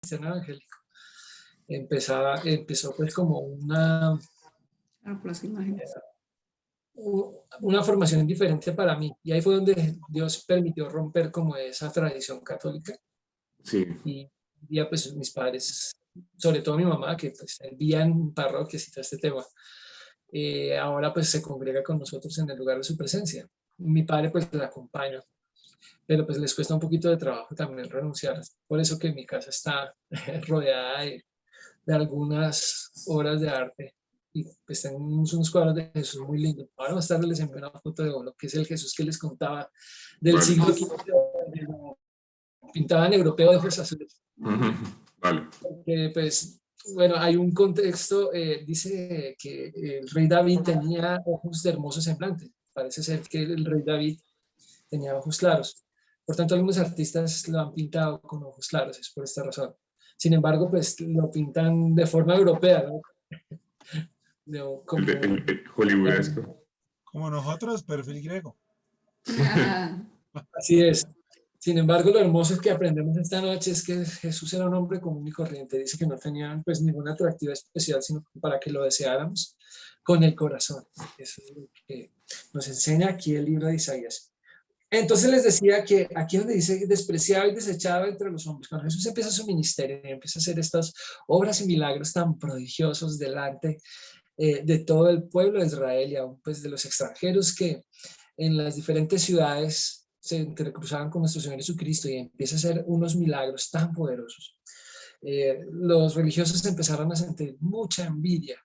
cristiano evangélico. Empezó pues como una formación diferente para mí. Y ahí fue donde Dios permitió romper como esa tradición católica. Sí. Y ya pues mis padres, sobre todo mi mamá, que pues vivía en parroquias y todo este tema, ahora pues se congrega con nosotros en el lugar de su presencia. Mi padre pues la acompaña, pero pues les cuesta un poquito de trabajo también renunciar. Por eso que mi casa está rodeada de algunas obras de arte y pues tengo unos cuadros de Jesús muy lindos. Ahora más tarde les envío una foto de lo que es el Jesús que les contaba del siglo XV, pintaba en europeo de ojos azules. Vale. Porque, pues, bueno, hay un contexto, dice que el rey David tenía ojos de hermoso semblante. Parece ser que el rey David tenía ojos claros. Por tanto, algunos artistas lo han pintado con ojos claros, es por esta razón. Sin embargo, pues lo pintan de forma europea, ¿no? Como el hollywoodesco. Como nosotros, perfil griego. Así es. Sin embargo, lo hermoso que aprendemos esta noche es que Jesús era un hombre común y corriente. Dice que no tenía pues ninguna atractiva especial, sino para que lo deseáramos con el corazón. Eso es lo que nos enseña aquí el libro de Isaías. Entonces les decía que aquí donde dice despreciado y desechado entre los hombres, cuando Jesús empieza su ministerio y empieza a hacer estas obras y milagros tan prodigiosos delante de todo el pueblo de Israel y aún pues de los extranjeros que en las diferentes ciudades se entrecruzaban con nuestro Señor Jesucristo y empieza a hacer unos milagros tan poderosos. Los religiosos empezaron a sentir mucha envidia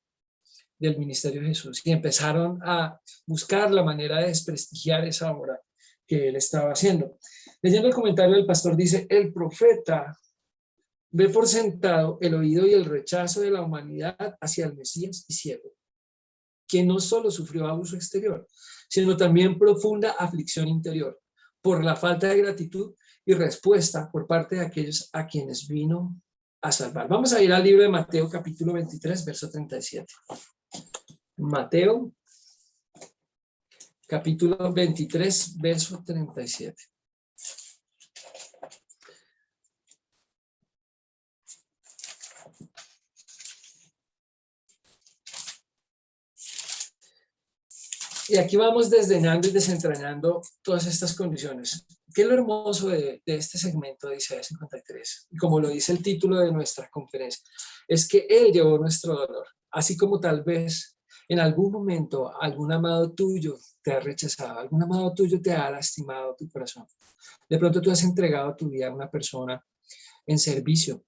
del ministerio de Jesús y empezaron a buscar la manera de desprestigiar esa obra que él estaba haciendo. Leyendo el comentario del pastor dice, el profeta ve por sentado el oído y el rechazo de la humanidad hacia el Mesías y siervo, que no solo sufrió abuso exterior, sino también profunda aflicción interior por la falta de gratitud y respuesta por parte de aquellos a quienes vino a salvar. Vamos a ir al libro de Mateo, capítulo 23, verso 37. Mateo, capítulo 23, verso 37. Y aquí vamos desdeñando y desentrañando todas estas condiciones. ¿Qué es lo hermoso de este segmento de Isaías 53? Y como lo dice el título de nuestra conferencia, es que Él llevó nuestro dolor, así como tal vez en algún momento algún amado tuyo te ha rechazado, algún amado tuyo te ha lastimado tu corazón. De pronto tú has entregado tu vida a una persona en servicio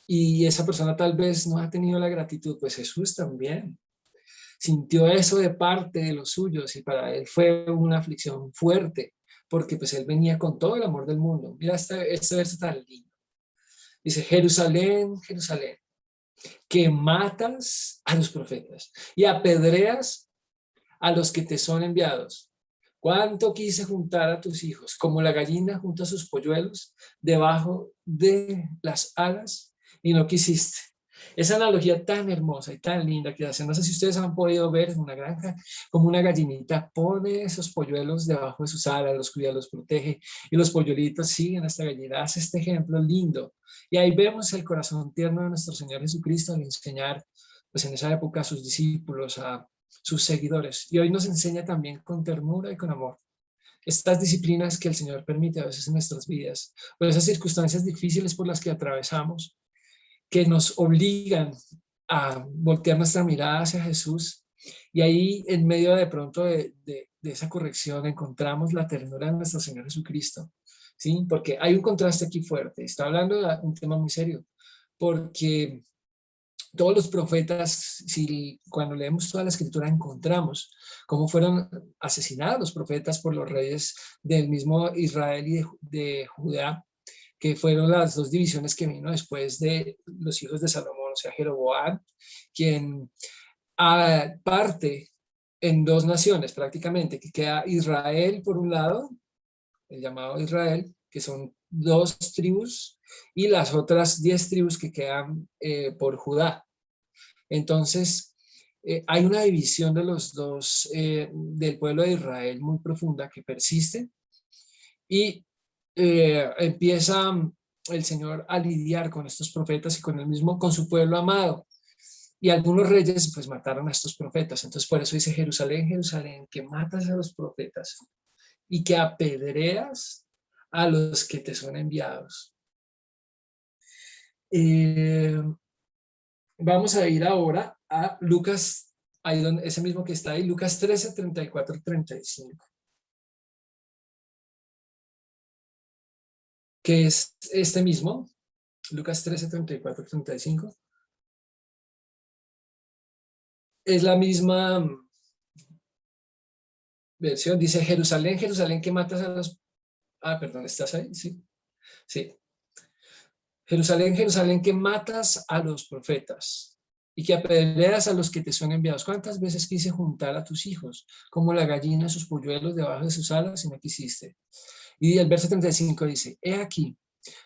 y esa persona tal vez no ha tenido la gratitud, pues Jesús también sintió eso de parte de los suyos y para él fue una aflicción fuerte porque pues él venía con todo el amor del mundo. Mira este verso tan lindo. Dice, Jerusalén, Jerusalén, que matas a los profetas y apedreas a los que te son enviados. Cuánto quise juntar a tus hijos, como la gallina junta sus polluelos debajo de las alas y no quisiste. Esa analogía tan hermosa y tan linda que hacen, no sé si ustedes han podido ver en una granja, como una gallinita pone esos polluelos debajo de sus alas, los cuida, los protege, y los polluelitos siguen a esta gallina. Hace este ejemplo lindo. Y ahí vemos el corazón tierno de nuestro Señor Jesucristo al enseñar, pues en esa época a sus discípulos, a sus seguidores. Y hoy nos enseña también con ternura y con amor estas disciplinas que el Señor permite a veces en nuestras vidas, o esas circunstancias difíciles por las que atravesamos, que nos obligan a voltear nuestra mirada hacia Jesús. Y ahí, en medio de pronto de esa corrección, encontramos la ternura de nuestro Señor Jesucristo. ¿Sí? Porque hay un contraste aquí fuerte. Está hablando de un tema muy serio. Porque todos los profetas, si cuando leemos toda la escritura encontramos cómo fueron asesinados los profetas por los reyes del mismo Israel y de Judá, que fueron las dos divisiones que vino después de los hijos de Salomón, o sea, Jeroboam, quien parte en dos naciones prácticamente, que queda Israel por un lado, el llamado Israel, que son 2 tribus, y las otras 10 tribus que quedan por Judá. Entonces, hay una división de los dos, del pueblo de Israel muy profunda que persiste y empieza el Señor a lidiar con estos profetas y con el mismo, con su pueblo amado. Y algunos reyes pues mataron a estos profetas. Entonces por eso dice: Jerusalén, Jerusalén, que matas a los profetas y que apedreas a los que te son enviados. Vamos a ir ahora a Lucas, ahí donde, ese mismo que está ahí, Lucas 13, 34 y 35. Que es este mismo, Lucas 13, 34 y 35. Es la misma versión. Dice: Jerusalén, Jerusalén, que matas a los... Ah, perdón, ¿estás ahí? Sí. Sí. Jerusalén, Jerusalén, que matas a los profetas y que apedreas a los que te son enviados. ¿Cuántas veces quise juntar a tus hijos, como la gallina sus polluelos debajo de sus alas, y no quisiste? Y el verso 35 dice: he aquí,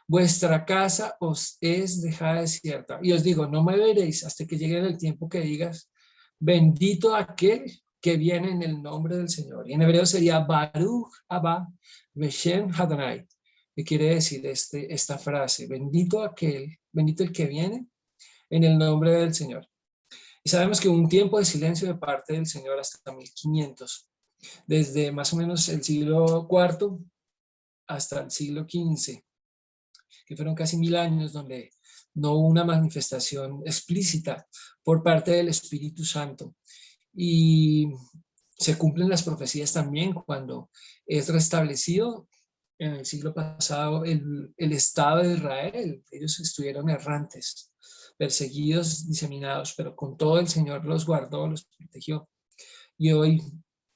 vuestra casa os es dejada desierta. Y os digo, no me veréis hasta que llegue el tiempo que digas: bendito aquel que viene en el nombre del Señor. Y en hebreo sería Baruch Abba Beshem Adonai, que quiere decir esta frase: bendito aquel, bendito el que viene en el nombre del Señor. Y sabemos que hubo un tiempo de silencio de parte del Señor hasta 1500, desde más o menos el siglo IV hasta el siglo XV, que fueron casi 1000 años donde no hubo una manifestación explícita por parte del Espíritu Santo. Y se cumplen las profecías también cuando es restablecido en el siglo pasado el Estado de Israel. Ellos estuvieron errantes, perseguidos, diseminados, pero con todo el Señor los guardó, los protegió. Y hoy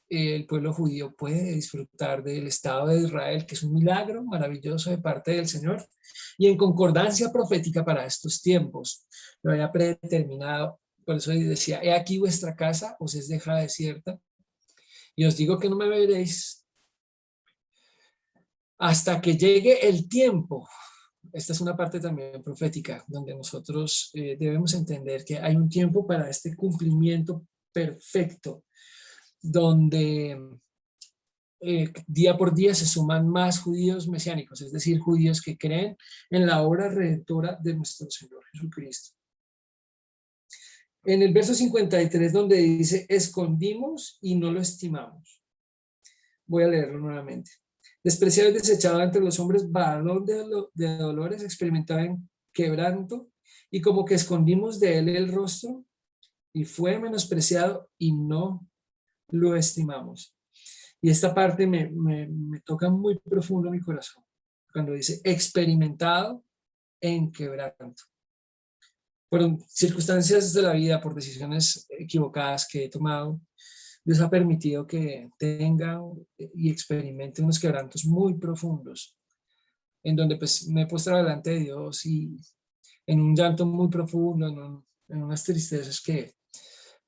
el pueblo judío puede disfrutar del Estado de Israel, que es un milagro maravilloso de parte del Señor, y en concordancia profética para estos tiempos. Lo había predeterminado. Por eso decía: he aquí vuestra casa os es dejada desierta, y os digo que no me veréis hasta que llegue el tiempo. Esta es una parte también profética, donde nosotros debemos entender que hay un tiempo para este cumplimiento perfecto, donde día por día se suman más judíos mesiánicos, es decir, judíos que creen en la obra redentora de nuestro Señor Jesucristo. En el verso 53, donde dice: escondimos y no lo estimamos. Voy a leerlo nuevamente. Despreciado y desechado entre los hombres, varón de dolores, experimentado en quebranto, y como que escondimos de él el rostro, y fue menospreciado y no lo estimamos. Y esta parte me toca muy profundo mi corazón, cuando dice experimentado en quebranto. Por circunstancias de la vida, por decisiones equivocadas que he tomado, Dios ha permitido que tenga y experimente unos quebrantos muy profundos, en donde pues me he puesto delante de Dios y en un llanto muy profundo, en unas tristezas que,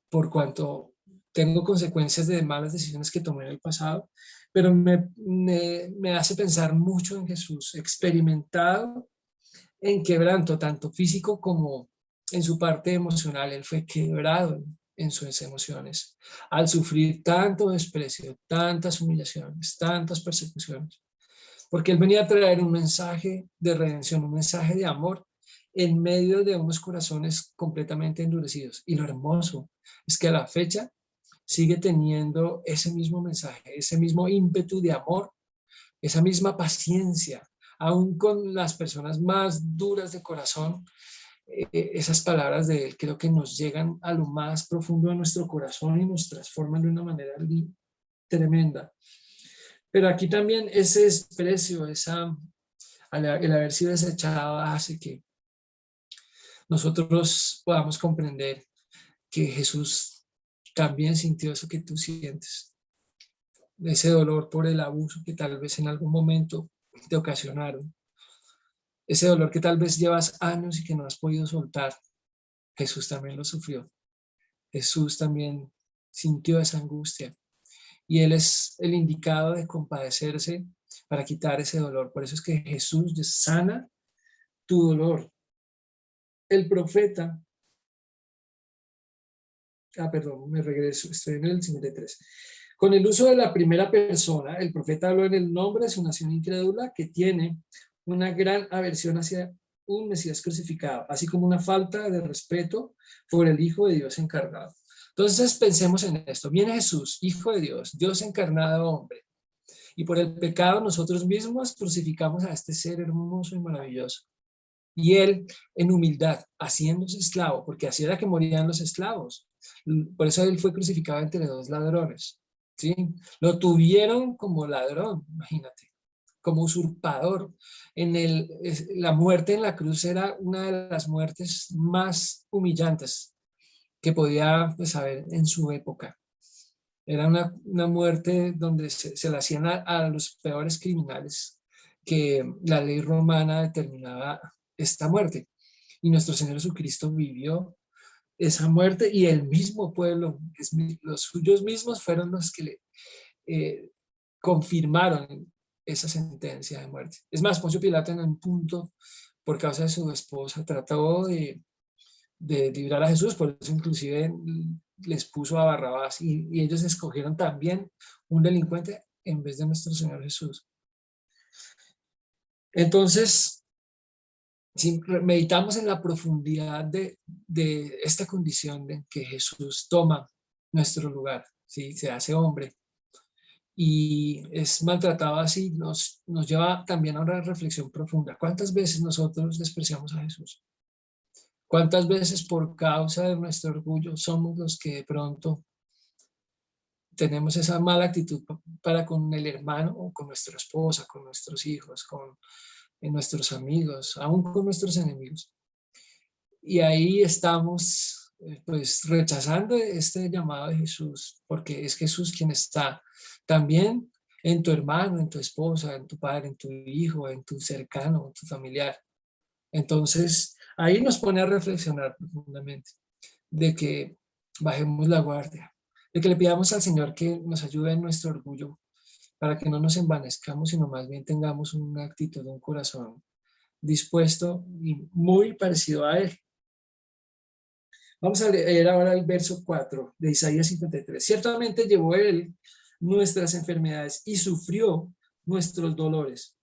por cuanto tengo consecuencias de malas decisiones que tomé en el pasado, pero me hace pensar mucho en Jesús, experimentado en quebranto, tanto físico como en su parte emocional. Él fue quebrado en sus emociones, al sufrir tanto desprecio, tantas humillaciones, tantas persecuciones, porque él venía a traer un mensaje de redención, un mensaje de amor en medio de unos corazones completamente endurecidos. Y lo hermoso es que a la fecha sigue teniendo ese mismo mensaje, ese mismo ímpetu de amor, esa misma paciencia, aún con las personas más duras de corazón. Esas palabras de él creo que nos llegan a lo más profundo de nuestro corazón y nos transforman de una manera tremenda. Pero aquí también ese desprecio, el haber sido desechado, hace que nosotros podamos comprender que Jesús también sintió eso que tú sientes, ese dolor por el abuso que tal vez en algún momento te ocasionaron, ese dolor que tal vez llevas años y que no has podido soltar. Jesús también lo sufrió. Jesús también sintió esa angustia y Él es el indicado de compadecerse para quitar ese dolor. Por eso es que Jesús sana tu dolor. El profeta, perdón, me regreso, estoy en el 53. Con el uso de la primera persona, el profeta habló en el nombre de su nación incrédula que tiene una gran aversión hacia un Mesías crucificado, así como una falta de respeto por el Hijo de Dios encarnado. Entonces pensemos en esto. Viene Jesús, Hijo de Dios, Dios encarnado hombre, y por el pecado nosotros mismos crucificamos a este ser hermoso y maravilloso. Y él, en humildad, haciéndose esclavo, porque así era que morían los esclavos. Por eso él fue crucificado entre dos ladrones. ¿Sí? Lo tuvieron como ladrón, imagínate, como usurpador. La muerte en la cruz era una de las muertes más humillantes que podía pues, haber en su época. Era una muerte donde se la hacían a los peores criminales, que la ley romana determinaba esta muerte. Y nuestro Señor Jesucristo vivió esa muerte, y el mismo pueblo, los suyos mismos fueron los que le confirmaron esa sentencia de muerte. Es más, Poncio Pilato en un punto, por causa de su esposa, trató de librar a Jesús, por eso inclusive les puso a Barrabás, y ellos escogieron también un delincuente en vez de nuestro Señor Jesús. Entonces, si meditamos en la profundidad de esta condición en que Jesús toma nuestro lugar, ¿sí? Se hace hombre y es maltratado así, nos lleva también a una reflexión profunda. ¿Cuántas veces nosotros despreciamos a Jesús? ¿Cuántas veces por causa de nuestro orgullo somos los que de pronto tenemos esa mala actitud para con el hermano o con nuestra esposa, con nuestros hijos, con nuestros amigos, aún con nuestros enemigos? Y ahí estamos pues rechazando este llamado de Jesús, porque es Jesús quien está también en tu hermano, en tu esposa, en tu padre, en tu hijo, en tu cercano, en tu familiar. Entonces, ahí nos pone a reflexionar profundamente de que bajemos la guardia, de que le pidamos al Señor que nos ayude en nuestro orgullo para que no nos envanezcamos, sino más bien tengamos una actitud, un corazón dispuesto y muy parecido a Él. Vamos a leer ahora el verso 4 de Isaías 53. Ciertamente llevó Él nuestras enfermedades y sufrió nuestros dolores.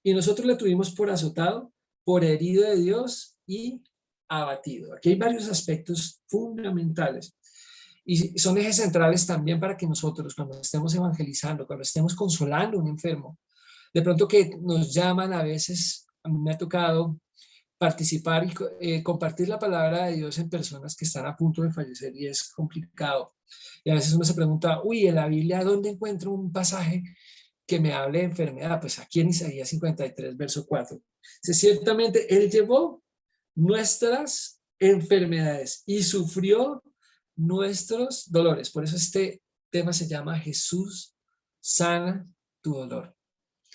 Y nosotros le tuvimos por azotado, por herido de Dios y abatido. Aquí hay varios aspectos fundamentales y son ejes centrales también para que nosotros, cuando estemos evangelizando, cuando estemos consolando a un enfermo, de pronto que nos llaman a veces, a mí me ha tocado participar y compartir la palabra de Dios en personas que están a punto de fallecer, y es complicado. Y a veces uno se pregunta, uy, en la Biblia, ¿dónde encuentro un pasaje que me hable de enfermedad? Pues aquí en Isaías 53, verso 4. Ciertamente Él llevó nuestras enfermedades y sufrió nuestros dolores. Por eso este tema se llama Jesús sana tu dolor.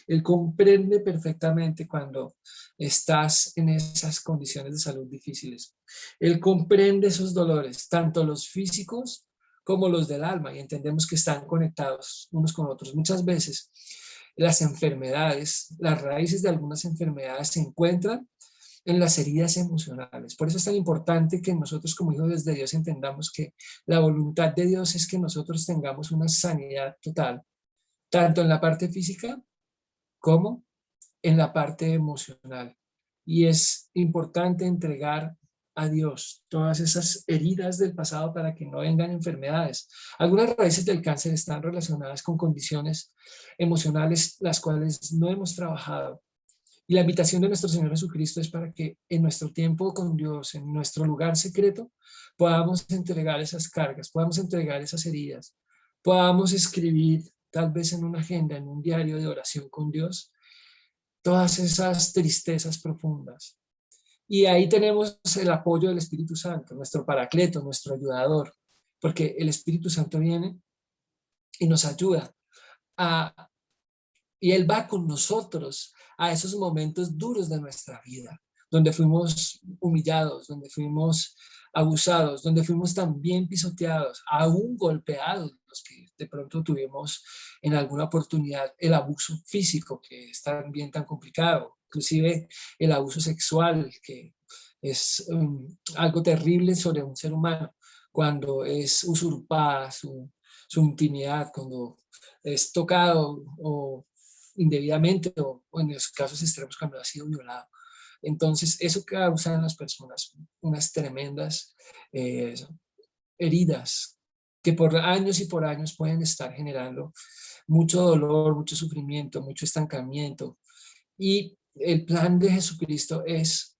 Él comprende perfectamente cuando estás en esas condiciones de salud difíciles. Él comprende esos dolores, tanto los físicos como los del alma, y entendemos que están conectados unos con otros. Muchas veces las enfermedades, las raíces de algunas enfermedades se encuentran en las heridas emocionales. Por eso es tan importante que nosotros como hijos de Dios entendamos que la voluntad de Dios es que nosotros tengamos una sanidad total, tanto en la parte física como en la parte emocional. Y es importante entregar a Dios todas esas heridas del pasado para que no vengan enfermedades. Algunas raíces del cáncer están relacionadas con condiciones emocionales las cuales no hemos trabajado. Y la invitación de nuestro Señor Jesucristo es para que en nuestro tiempo con Dios, en nuestro lugar secreto, podamos entregar esas cargas, podamos entregar esas heridas, podamos escribir tal vez en una agenda, en un diario de oración con Dios, todas esas tristezas profundas. Y ahí tenemos el apoyo del Espíritu Santo, nuestro paracleto, nuestro ayudador, porque el Espíritu Santo viene y nos ayuda y Él va con nosotros a esos momentos duros de nuestra vida, donde fuimos humillados, donde fuimos abusados, donde fuimos también pisoteados, aún golpeados, los que de pronto tuvimos en alguna oportunidad el abuso físico, que es también tan complicado, inclusive el abuso sexual, que es algo terrible sobre un ser humano, cuando es usurpada su intimidad, cuando es tocado o indebidamente o en los casos extremos cuando ha sido violado. Entonces, eso causa en las personas unas tremendas heridas que por años y por años pueden estar generando mucho dolor, mucho sufrimiento, mucho estancamiento. Y el plan de Jesucristo es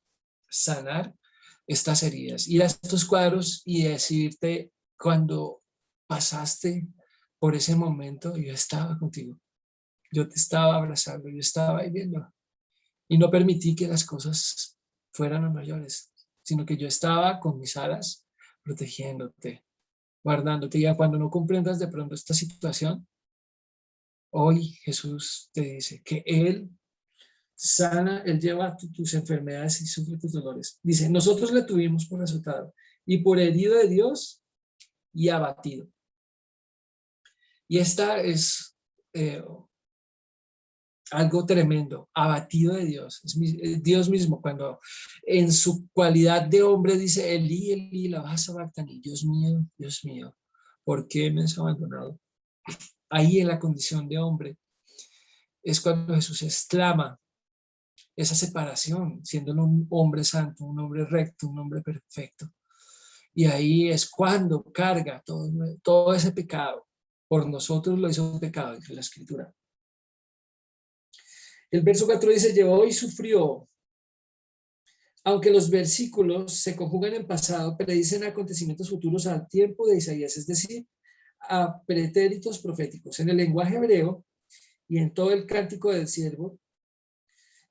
sanar estas heridas, ir a estos cuadros y decirte, cuando pasaste por ese momento, yo estaba contigo, yo te estaba abrazando, yo estaba viviendo y no permití que las cosas fueran a mayores, sino que yo estaba con mis alas protegiéndote, guardándote. Y cuando no comprendas de pronto esta situación, hoy Jesús te dice que Él sana, Él lleva tus enfermedades y sufre tus dolores. Dice, nosotros le tuvimos por azotado y por herido de Dios y abatido. Y esta es algo tremendo, abatido de Dios. Es Dios mismo cuando en su cualidad de hombre dice, Elí, Elí, lama sabactani, Dios mío, ¿por qué me has abandonado? Ahí en la condición de hombre es cuando Jesús exclama esa separación, siendo un hombre santo, un hombre recto, un hombre perfecto. Y ahí es cuando carga todo ese pecado. Por nosotros lo hizo pecado, dice la Escritura. El verso 4 dice, llevó y sufrió. Aunque los versículos se conjugan en pasado, predicen acontecimientos futuros al tiempo de Isaías, es decir, a pretéritos proféticos. En el lenguaje hebreo y en todo el cántico del siervo,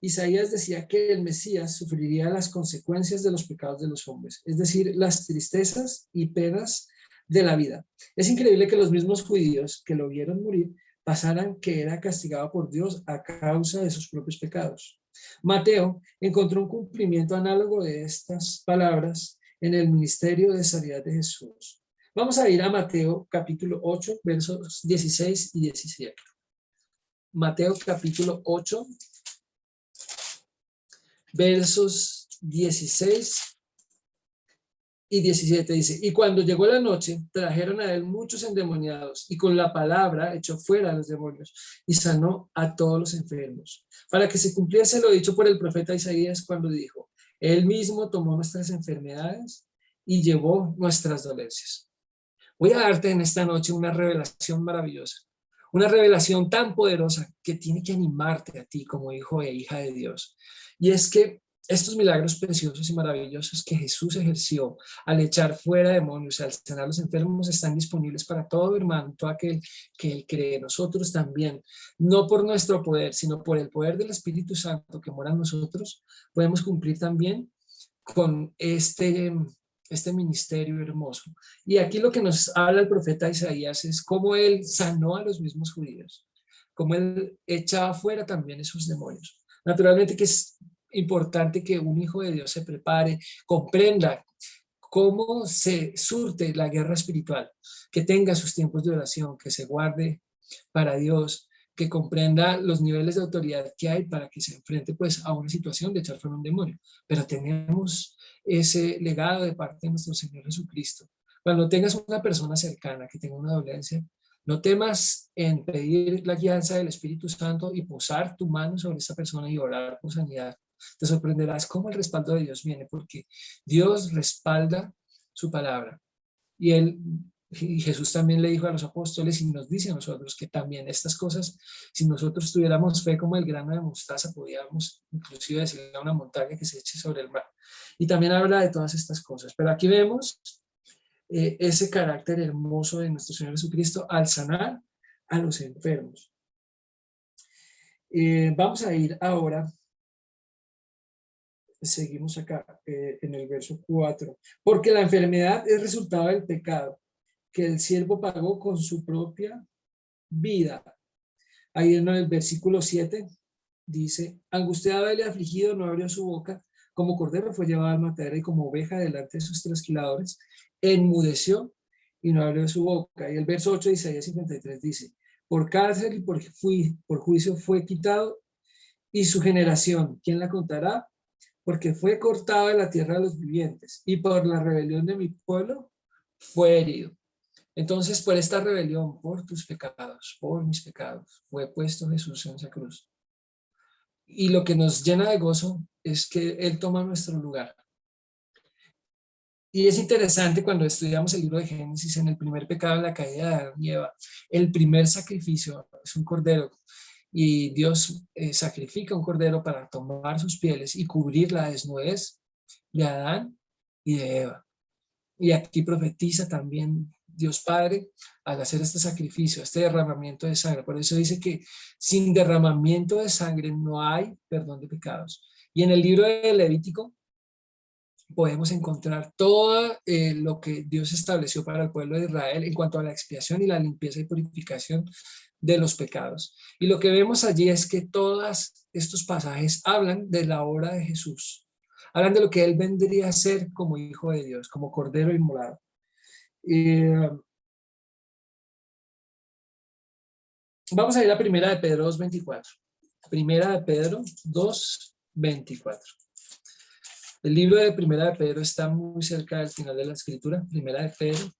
Isaías decía que el Mesías sufriría las consecuencias de los pecados de los hombres, es decir, las tristezas y penas de la vida. Es increíble que los mismos judíos que lo vieron morir pasaran que era castigado por Dios a causa de sus propios pecados. Mateo encontró un cumplimiento análogo de estas palabras en el ministerio de sanidad de Jesús. Vamos a ir a Mateo capítulo 8, versos 16 y 17. Mateo capítulo 8, versos 16 y 17 dice, y cuando llegó la noche, trajeron a él muchos endemoniados, y con la palabra echó fuera a los demonios, y sanó a todos los enfermos, para que se cumpliese lo dicho por el profeta Isaías cuando dijo, él mismo tomó nuestras enfermedades y llevó nuestras dolencias. Voy a darte en esta noche una revelación maravillosa, una revelación tan poderosa que tiene que animarte a ti como hijo e hija de Dios. Y es que estos milagros preciosos y maravillosos que Jesús ejerció al echar fuera demonios, al sanar a los enfermos, están disponibles para todo hermano, todo aquel que Él cree. Nosotros también, no por nuestro poder, sino por el poder del Espíritu Santo que mora en nosotros, podemos cumplir también con este ministerio hermoso. Y aquí lo que nos habla el profeta Isaías es cómo Él sanó a los mismos judíos, cómo Él echaba fuera también esos demonios. Naturalmente que es importante que un hijo de Dios se prepare, comprenda cómo se surte la guerra espiritual, que tenga sus tiempos de oración, que se guarde para Dios, que comprenda los niveles de autoridad que hay para que se enfrente pues a una situación de echar fuera un demonio. Pero tenemos ese legado de parte de nuestro Señor Jesucristo. Cuando tengas una persona cercana que tenga una dolencia, no temas en pedir la guianza del Espíritu Santo y posar tu mano sobre esa persona y orar por sanidad. Te sorprenderás cómo el respaldo de Dios viene, porque Dios respalda su palabra. Y Jesús también le dijo a los apóstoles y nos dice a nosotros que también estas cosas, si nosotros tuviéramos fe como el grano de mostaza, podíamos inclusive decirle a una montaña que se eche sobre el mar. Y también habla de todas estas cosas. Pero aquí vemos ese carácter hermoso de nuestro Señor Jesucristo al sanar a los enfermos. Vamos a ir ahora. Seguimos acá en el verso 4. Porque la enfermedad es resultado del pecado que el siervo pagó con su propia vida. Ahí en el versículo 7 dice, angustiado y afligido no abrió su boca, como cordero fue llevado al matadero y como oveja delante de sus trasquiladores, enmudeció y no abrió su boca. Y el verso 8 de Isaías 53 dice, por cárcel y por juicio fue quitado, y su generación, ¿quién la contará? Porque fue cortado de la tierra de los vivientes, y por la rebelión de mi pueblo fue herido. Entonces, por esta rebelión, por tus pecados, por mis pecados, fue puesto Jesús en esa cruz. Y lo que nos llena de gozo es que Él toma nuestro lugar. Y es interesante cuando estudiamos el libro de Génesis, en el primer pecado, en la caída de Adán y Eva, el primer sacrificio es un cordero. Y Dios sacrifica un cordero para tomar sus pieles y cubrir la desnudez de Adán y de Eva. Y aquí profetiza también Dios Padre al hacer este sacrificio, este derramamiento de sangre. Por eso dice que sin derramamiento de sangre no hay perdón de pecados. Y en el libro de Levítico podemos encontrar todo lo que Dios estableció para el pueblo de Israel en cuanto a la expiación y la limpieza y purificación de los pecados. Y lo que vemos allí es que todos estos pasajes hablan de la obra de Jesús. Hablan de lo que Él vendría a ser como Hijo de Dios, como Cordero inmolado. Vamos a ir a Primera de Pedro 2:24. Primera de Pedro 2:24. El libro de Primera de Pedro está muy cerca del final de la escritura. Primera de Pedro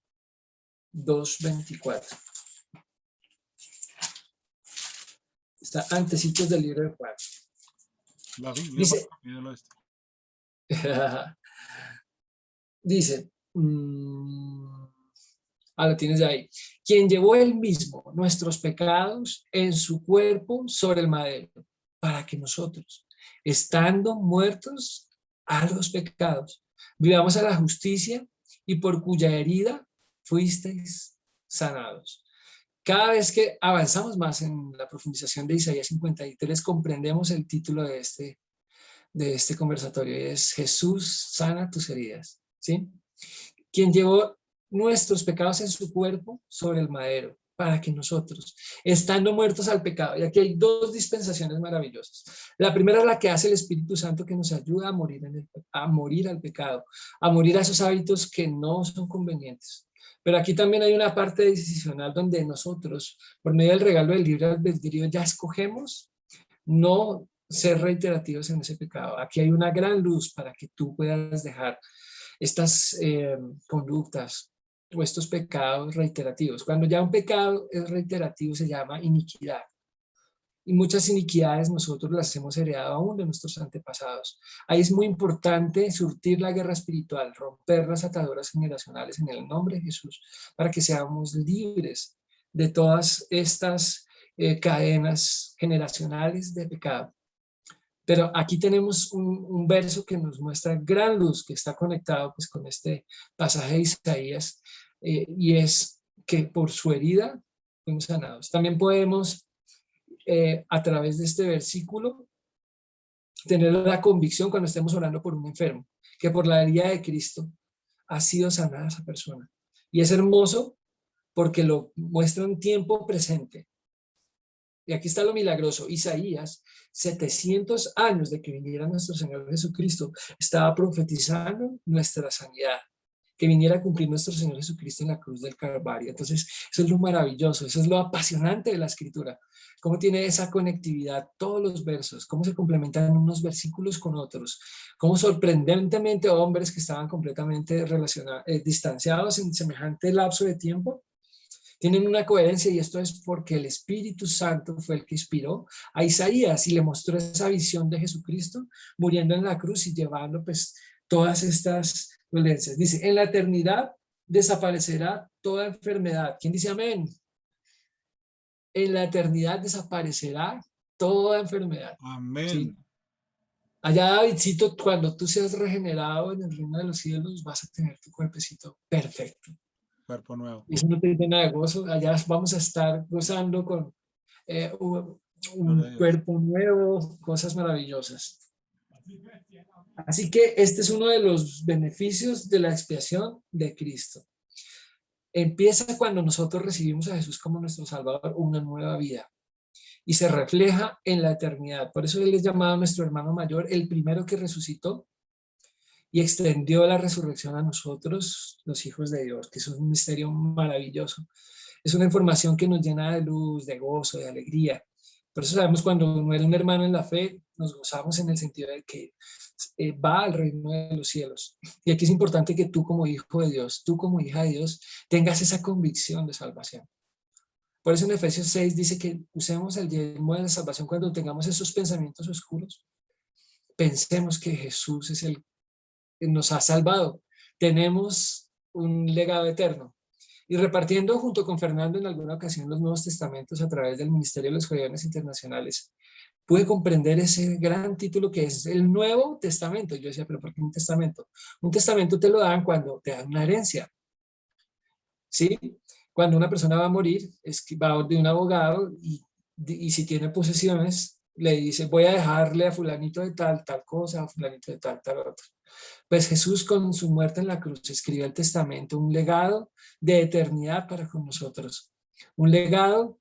2:24. Está antecitos del libro de Juan. La Biblia Dice, dice, lo tienes ahí. Quien llevó él mismo nuestros pecados en su cuerpo sobre el madero, para que nosotros, estando muertos a los pecados, vivamos a la justicia, y por cuya herida fuisteis sanados. Cada vez que avanzamos más en la profundización de Isaías 53, comprendemos el título de este conversatorio, y es Jesús sana tus heridas, ¿sí? Quien llevó nuestros pecados en su cuerpo sobre el madero, para que nosotros, estando muertos al pecado, y aquí hay dos dispensaciones maravillosas. La primera es la que hace el Espíritu Santo, que nos ayuda a morir al pecado, a morir a esos hábitos que no son convenientes. Pero aquí también hay una parte decisional donde nosotros, por medio del regalo del libre albedrío, ya escogemos no ser reiterativos en ese pecado. Aquí hay una gran luz para que tú puedas dejar estas conductas o estos pecados reiterativos. Cuando ya un pecado es reiterativo se llama iniquidad. Y muchas iniquidades nosotros las hemos heredado aún de nuestros antepasados. Ahí es muy importante surtir la guerra espiritual, romper las ataduras generacionales en el nombre de Jesús, para que seamos libres de todas estas cadenas generacionales de pecado. Pero aquí tenemos un verso que nos muestra gran luz, que está conectado pues con este pasaje de Isaías, y es que por su herida fuimos sanados. También podemos a través de este versículo tener la convicción cuando estemos orando por un enfermo, que por la herida de Cristo ha sido sanada esa persona. Y es hermoso porque lo muestra en tiempo presente. Y aquí está lo milagroso. Isaías, 700 años de que viniera nuestro Señor Jesucristo, estaba profetizando nuestra sanidad, que viniera a cumplir nuestro Señor Jesucristo en la cruz del Calvario. Entonces, eso es lo maravilloso, eso es lo apasionante de la Escritura. Cómo tiene esa conectividad todos los versos, cómo se complementan unos versículos con otros, cómo sorprendentemente hombres que estaban completamente distanciados en semejante lapso de tiempo, tienen una coherencia, y esto es porque el Espíritu Santo fue el que inspiró a Isaías y le mostró esa visión de Jesucristo muriendo en la cruz y llevando pues todas estas dolencias. Dice, en la eternidad desaparecerá toda enfermedad. ¿Quién dice amén? En la eternidad desaparecerá toda enfermedad. Amén. ¿Sí? Allá, Davidcito, cuando tú seas regenerado en el reino de los cielos, vas a tener tu cuerpecito perfecto. Cuerpo nuevo. Y eso no te llena de gozo. Allá vamos a estar gozando con un cuerpo nuevo, cosas maravillosas. Así que este es uno de los beneficios de la expiación de Cristo. Empieza cuando nosotros recibimos a Jesús como nuestro Salvador, una nueva vida, y se refleja en la eternidad. Por eso Él es llamado nuestro hermano mayor, el primero que resucitó y extendió la resurrección a nosotros, los hijos de Dios, que eso es un misterio maravilloso. Es una información que nos llena de luz, de gozo, de alegría. Por eso sabemos cuando uno era un hermano en la fe, nos gozamos en el sentido de que va al reino de los cielos. Y aquí es importante que tú como hijo de Dios, tú como hija de Dios, tengas esa convicción de salvación. Por eso en Efesios 6 dice que usemos el yelmo de la salvación cuando tengamos esos pensamientos oscuros. Pensemos que Jesús es el que nos ha salvado. Tenemos un legado eterno. Y repartiendo junto con Fernando en alguna ocasión los Nuevos Testamentos a través del Ministerio de los Jóvenes Internacionales, pude comprender ese gran título que es el Nuevo Testamento. Yo decía, ¿pero por qué un testamento? Un testamento te lo dan cuando te dan una herencia. ¿Sí? Cuando una persona va a morir, es que va de un abogado y si tiene posesiones, le dice, voy a dejarle a fulanito de tal cosa, a fulanito de tal otro. Pues Jesús con su muerte en la cruz escribió el testamento, un legado de eternidad para con nosotros, un legado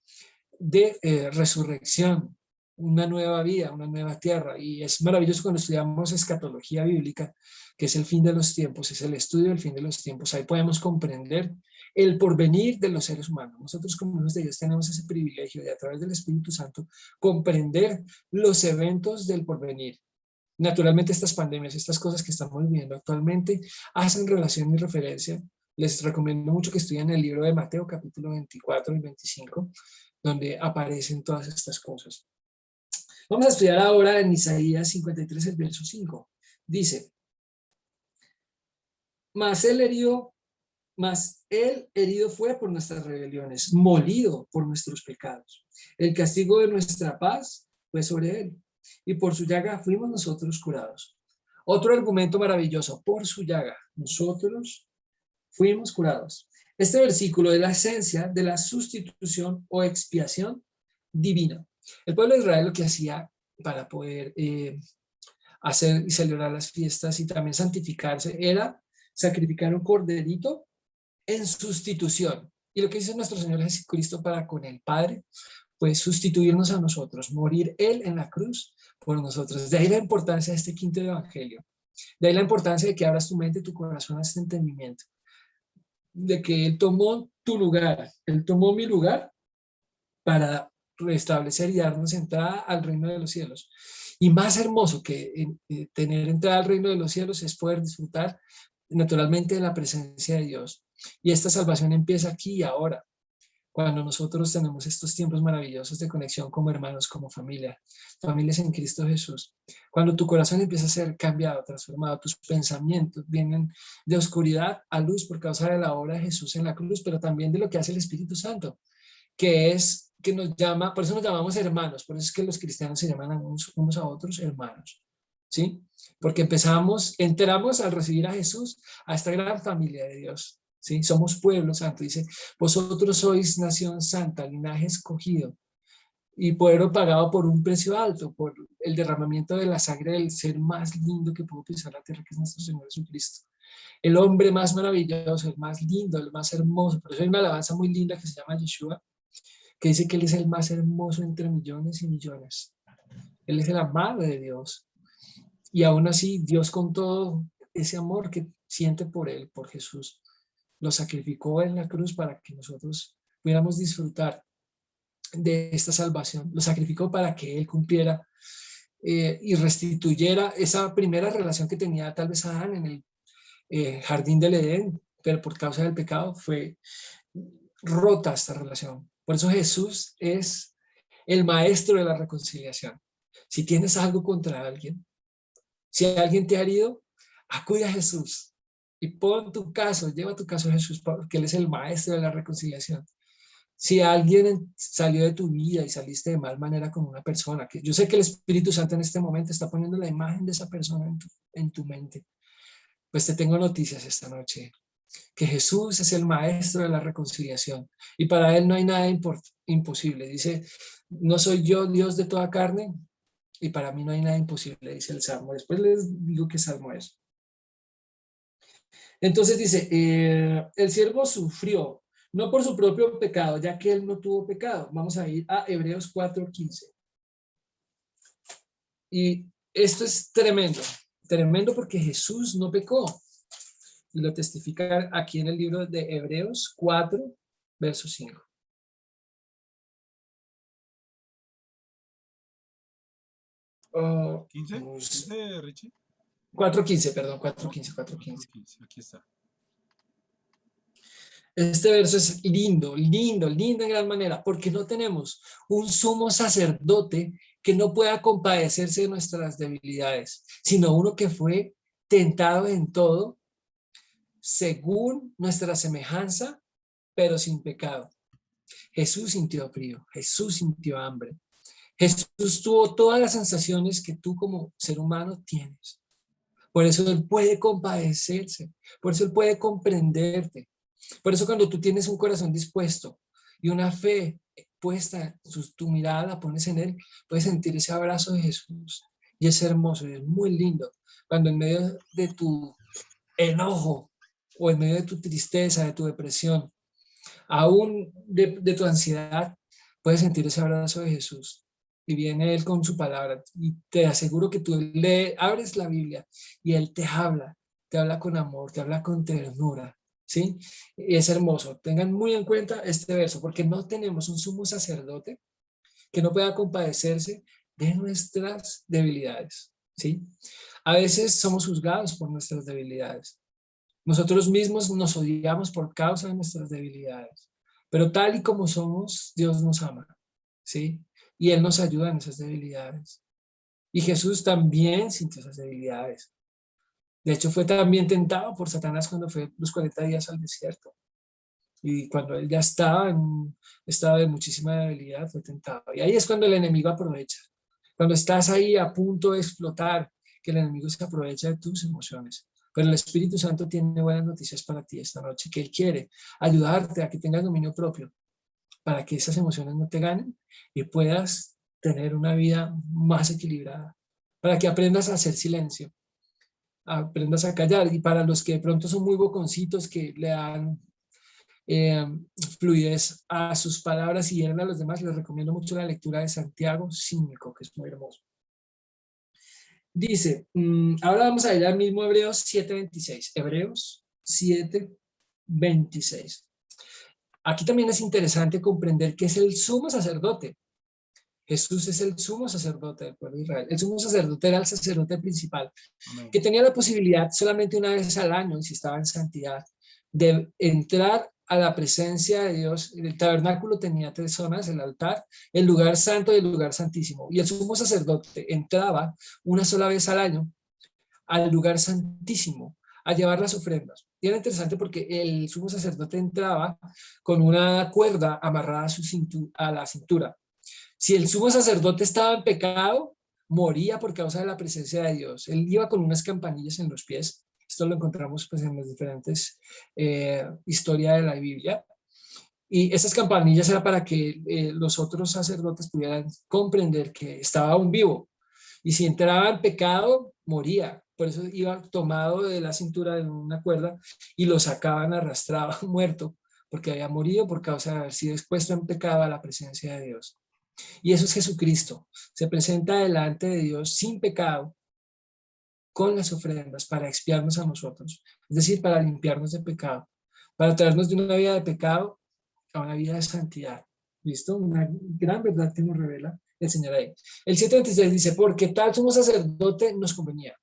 de resurrección, una nueva vida, una nueva tierra. Y es maravilloso cuando estudiamos escatología bíblica, que es el fin de los tiempos, es el estudio del fin de los tiempos. Ahí podemos comprender el porvenir de los seres humanos. Nosotros como hijos de Dios tenemos ese privilegio de a través del Espíritu Santo comprender los eventos del porvenir. Naturalmente estas pandemias, estas cosas que estamos viviendo actualmente hacen relación y referencia. Les recomiendo mucho que estudien el libro de Mateo capítulo 24 y 25, donde aparecen todas estas cosas. Vamos a estudiar ahora en Isaías 53, el verso 5. Dice, mas él herido fue por nuestras rebeliones, molido por nuestros pecados. El castigo de nuestra paz fue sobre él, y por su llaga fuimos nosotros curados. Otro argumento maravilloso, por su llaga, nosotros fuimos curados. Este versículo es la esencia de la sustitución o expiación divina. El pueblo de Israel lo que hacía para poder hacer y celebrar las fiestas y también santificarse era sacrificar un corderito en sustitución. Y lo que dice nuestro Señor Jesucristo para con el Padre fue sustituirnos a nosotros, morir Él en la cruz por nosotros. De ahí la importancia de este quinto evangelio. De ahí la importancia de que abras tu mente y tu corazón a este entendimiento. De que Él tomó tu lugar, Él tomó mi lugar para restablecer y darnos entrada al reino de los cielos. Y más hermoso que tener entrada al reino de los cielos es poder disfrutar naturalmente de la presencia de Dios. Y esta salvación empieza aquí y ahora, cuando nosotros tenemos estos tiempos maravillosos de conexión como hermanos, como familia, familias en Cristo Jesús. Cuando tu corazón empieza a ser cambiado, transformado, tus pensamientos vienen de oscuridad a luz por causa de la obra de Jesús en la cruz, pero también de lo que hace el Espíritu Santo, que nos llama, por eso nos llamamos hermanos, por eso es que los cristianos se llaman unos a otros hermanos, ¿sí? Porque entramos al recibir a Jesús, a esta gran familia de Dios, ¿sí? Somos pueblo santo, dice, vosotros sois nación santa, linaje escogido, y pueblo pagado por un precio alto, por el derramamiento de la sangre del ser más lindo que pudo pisar la tierra, que es nuestro Señor Jesucristo. El hombre más maravilloso, el más lindo, el más hermoso. Por eso hay una alabanza muy linda que se llama Yeshua, que dice que Él es el más hermoso entre millones y millones. Él es el amado de Dios. Y aún así, Dios con todo ese amor que siente por Él, por Jesús, lo sacrificó en la cruz para que nosotros pudiéramos disfrutar de esta salvación. Lo sacrificó para que Él cumpliera y restituyera esa primera relación que tenía tal vez Adán en el jardín del Edén, pero por causa del pecado fue rota esta relación. Por eso Jesús es el maestro de la reconciliación. Si tienes algo contra alguien, si alguien te ha herido, acude a Jesús y pon tu caso, lleva tu caso a Jesús porque Él es el maestro de la reconciliación. Si alguien salió de tu vida y saliste de mal manera con una persona, que yo sé que el Espíritu Santo en este momento está poniendo la imagen de esa persona en tu mente, pues te tengo noticias esta noche, que Jesús es el maestro de la reconciliación y para Él no hay nada imposible. Dice, no soy yo Dios de toda carne y para mí no hay nada imposible, dice el Salmo. Después les digo qué Salmo es. Entonces dice, el siervo sufrió, no por su propio pecado, ya que él no tuvo pecado. Vamos a ir a Hebreos 4:15. Y esto es tremendo, tremendo porque Jesús no pecó. Y lo testifica aquí en el libro de Hebreos 4, verso 5. 15. Vamos, ¿15, Richie? 4:15, perdón, 4:15. 15, aquí está. Este verso es lindo, lindo, lindo en gran manera, porque no tenemos un sumo sacerdote que no pueda compadecerse de nuestras debilidades, sino uno que fue tentado en todo, según nuestra semejanza, pero sin pecado. Jesús sintió frío, Jesús sintió hambre, Jesús tuvo todas las sensaciones que tú como ser humano tienes. Por eso Él puede compadecerse, por eso Él puede comprenderte. Por eso cuando tú tienes un corazón dispuesto y una fe puesta, tu mirada la pones en Él, puedes sentir ese abrazo de Jesús. Y es hermoso, y es muy lindo. Cuando en medio de tu enojo o en medio de tu tristeza, de tu depresión, aún de tu ansiedad, puedes sentir ese abrazo de Jesús. Y viene Él con su palabra. Y te aseguro que tú abres la Biblia y Él te habla con amor, te habla con ternura. ¿Sí? Y es hermoso. Tengan muy en cuenta este verso, porque no tenemos un sumo sacerdote que no pueda compadecerse de nuestras debilidades. ¿Sí? A veces somos juzgados por nuestras debilidades. Nosotros mismos nos odiamos por causa de nuestras debilidades. Pero tal y como somos, Dios nos ama. ¿Sí? Y Él nos ayuda en esas debilidades. Y Jesús también sintió esas debilidades. De hecho, fue también tentado por Satanás cuando fue los 40 días al desierto. Y cuando él ya estaba en un estado de muchísima debilidad, fue tentado. Y ahí es cuando el enemigo aprovecha. Cuando estás ahí a punto de explotar, que el enemigo se aprovecha de tus emociones. Pero el Espíritu Santo tiene buenas noticias para ti esta noche, que Él quiere ayudarte a que tengas dominio propio, para que esas emociones no te ganen y puedas tener una vida más equilibrada, para que aprendas a hacer silencio, aprendas a callar. Y para los que de pronto son muy boconcitos, que le dan eh, fluidez a sus palabras y hieren a los demás, les recomiendo mucho la lectura de Santiago 5, que es muy hermoso. Dice, ahora vamos a ir al mismo Hebreos 7:26. Hebreos 7:26. Aquí también es interesante comprender que es el sumo sacerdote. Jesús es el sumo sacerdote del pueblo de Israel. El sumo sacerdote era el sacerdote principal, Amén. que tenía la posibilidad solamente una vez al año, y si estaba en santidad, de entrar a la presencia de Dios. El tabernáculo tenía 3 zonas: el altar, el lugar santo y el lugar santísimo. Y el sumo sacerdote entraba una sola vez al año al lugar santísimo a llevar las ofrendas. Y era interesante porque el sumo sacerdote entraba con una cuerda amarrada a la cintura. Si el sumo sacerdote estaba en pecado, moría por causa de la presencia de Dios. Él iba con unas campanillas en los pies. Esto lo encontramos pues, en las diferentes historias de la Biblia. Y esas campanillas eran para que los otros sacerdotes pudieran comprender que estaba aún vivo. Y si entraba en pecado, moría. Por eso iba tomado de la cintura de una cuerda y lo sacaban arrastrado, muerto, porque había morido por causa de haber sido expuesto en pecado a la presencia de Dios. Y eso es Jesucristo. Se presenta delante de Dios sin pecado, con las ofrendas para expiarnos a nosotros, es decir, para limpiarnos de pecado, para traernos de una vida de pecado a una vida de santidad. ¿Listo? Una gran verdad que nos revela el Señor ahí. El 7:26 dice, porque tal sumo sacerdote nos convenía.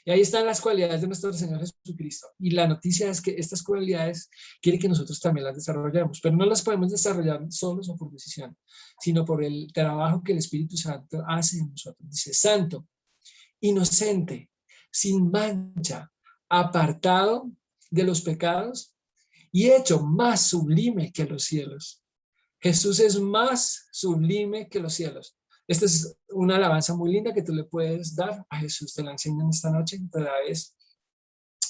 Y ahí están las cualidades de nuestro Señor Jesucristo. Y la noticia es que estas cualidades quiere que nosotros también las desarrollemos, pero no las podemos desarrollar solos o por decisión, sino por el trabajo que el Espíritu Santo hace en nosotros. Dice, santo, inocente, sin mancha, apartado de los pecados y hecho más sublime que los cielos. Jesús es más sublime que los cielos. Esta es una alabanza muy linda que tú le puedes dar a Jesús. Te la enseñan esta noche a través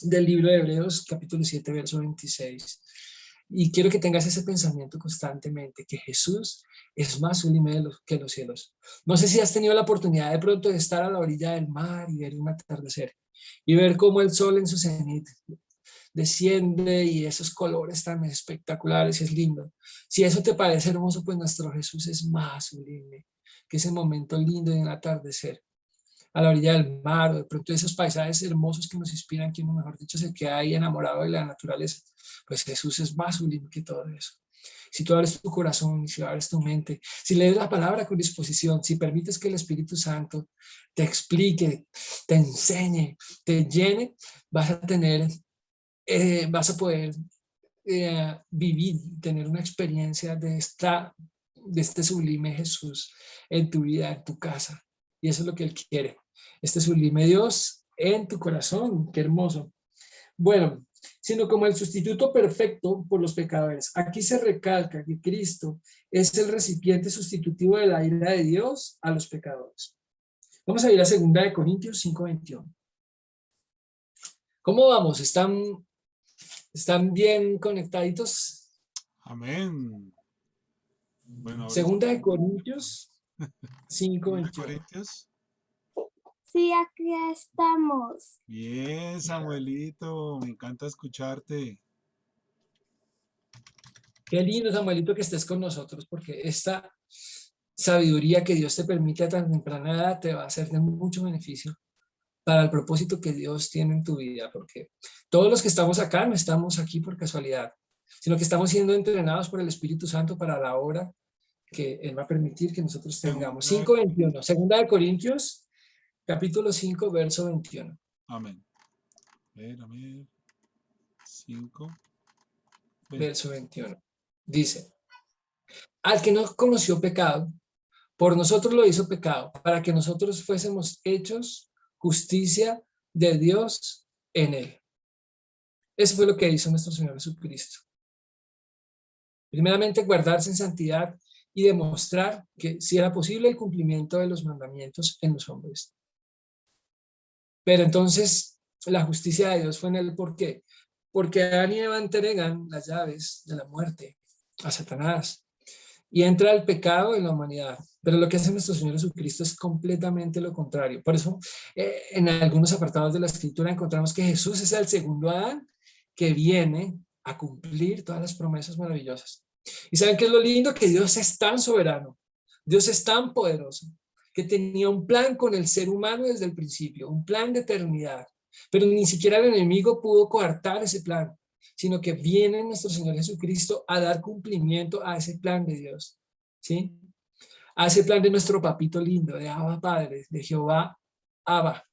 del libro de Hebreos, capítulo 7, verso 26. Y quiero que tengas ese pensamiento constantemente, que Jesús es más sublime que los cielos. No sé si has tenido la oportunidad de pronto de estar a la orilla del mar y ver un atardecer y ver cómo el sol en su cenit desciende y esos colores tan espectaculares, es lindo. Si eso te parece hermoso, pues nuestro Jesús es más sublime que ese momento lindo de un atardecer a la orilla del mar, o de pronto esos paisajes hermosos que nos inspiran, que uno, mejor dicho, se queda ahí enamorado de la naturaleza. Pues Jesús es más sublime que todo eso. Si tú abres tu corazón y si abres tu mente, si lees la palabra con disposición, si permites que el Espíritu Santo te explique, te enseñe, te llene, vas a tener, vas a poder vivir, tener una experiencia de este sublime Jesús en tu vida, en tu casa. Y eso es lo que Él quiere. Este sublime Dios en tu corazón. Qué hermoso. Bueno, sino como el sustituto perfecto por los pecadores. Aquí se recalca que Cristo es el recipiente sustitutivo de la ira de Dios a los pecadores. Vamos a ir a 2 Corintios 5:21. ¿Cómo vamos? ¿Están bien conectaditos? Amén. Bueno, 2 Corintios 5:21. Corintios. Sí, aquí estamos. Bien, Samuelito, me encanta escucharte. Qué lindo, Samuelito, que estés con nosotros, porque esta sabiduría que Dios te permite a tan temprana edad te va a ser de mucho beneficio para el propósito que Dios tiene en tu vida, porque todos los que estamos acá no estamos aquí por casualidad, sino que estamos siendo entrenados por el Espíritu Santo para la obra que Él va a permitir que nosotros tengamos. 5:21, 2 Corintios, capítulo 5, verso 21. Amén. A ver. 5. Verso 21. Dice, al que no conoció pecado, por nosotros lo hizo pecado, para que nosotros fuésemos hechos justicia de Dios en él. Eso fue lo que hizo nuestro Señor Jesucristo. Primeramente, guardarse en santidad y demostrar que si era posible el cumplimiento de los mandamientos en los hombres. Pero entonces, la justicia de Dios fue en él. ¿Por qué? Porque Adán y Eva entregan las llaves de la muerte a Satanás y entra el pecado en la humanidad. Pero lo que hace nuestro Señor Jesucristo es completamente lo contrario. Por eso, en algunos apartados de la Escritura encontramos que Jesús es el segundo Adán que viene a cumplir todas las promesas maravillosas. ¿Y saben qué es lo lindo? Que Dios es tan soberano, Dios es tan poderoso, que tenía un plan con el ser humano desde el principio, un plan de eternidad. Pero ni siquiera el enemigo pudo coartar ese plan, sino que viene nuestro Señor Jesucristo a dar cumplimiento a ese plan de Dios, ¿sí? A ese plan de nuestro papito lindo, de Abba Padre, de Jehová Abba,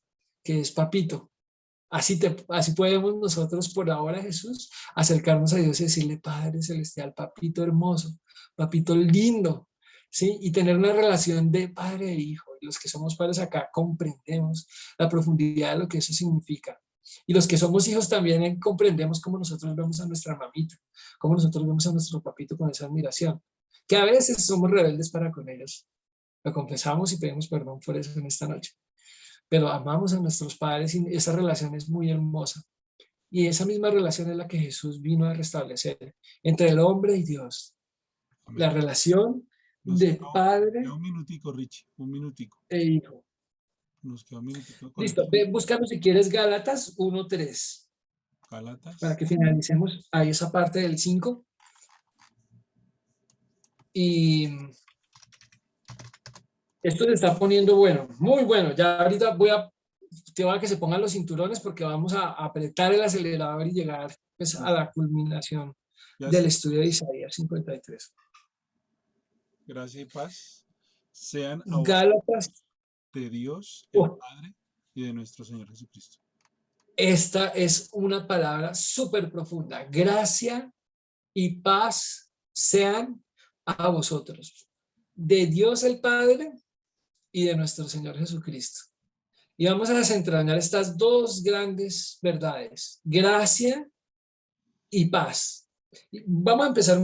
que es papito. Así podemos nosotros por ahora, Jesús, acercarnos a Dios y decirle, Padre Celestial, papito hermoso, papito lindo, ¿sí? Y tener una relación de padre e hijo. Y los que somos padres acá comprendemos la profundidad de lo que eso significa. Y los que somos hijos también comprendemos cómo nosotros vemos a nuestra mamita, cómo nosotros vemos a nuestro papito con esa admiración, que a veces somos rebeldes para con ellos. Lo confesamos y pedimos perdón por eso en esta noche. Pero amamos a nuestros padres y esa relación es muy hermosa. Y esa misma relación es la que Jesús vino a restablecer entre el hombre y Dios. Amén. La relación de padre. Un minutico, Richie, un minutico. E hijo. Nos queda un minutico. Listo, búscanos si quieres Gálatas 1:3. Gálatas. Para que finalicemos ahí esa parte del 5. Y esto se está poniendo bueno, muy bueno. Ya ahorita te voy a que se pongan los cinturones porque vamos a apretar el acelerador y llegar pues, a la culminación del estudio de Isaías 53. Gracia y paz sean a Gálatas, de Dios, el Padre y de nuestro Señor Jesucristo. Esta es una palabra súper profunda. Gracia y paz sean a vosotros, de Dios el Padre y de nuestro Señor Jesucristo. Y vamos a desentrañar estas dos grandes verdades, gracia y paz. Vamos a empezar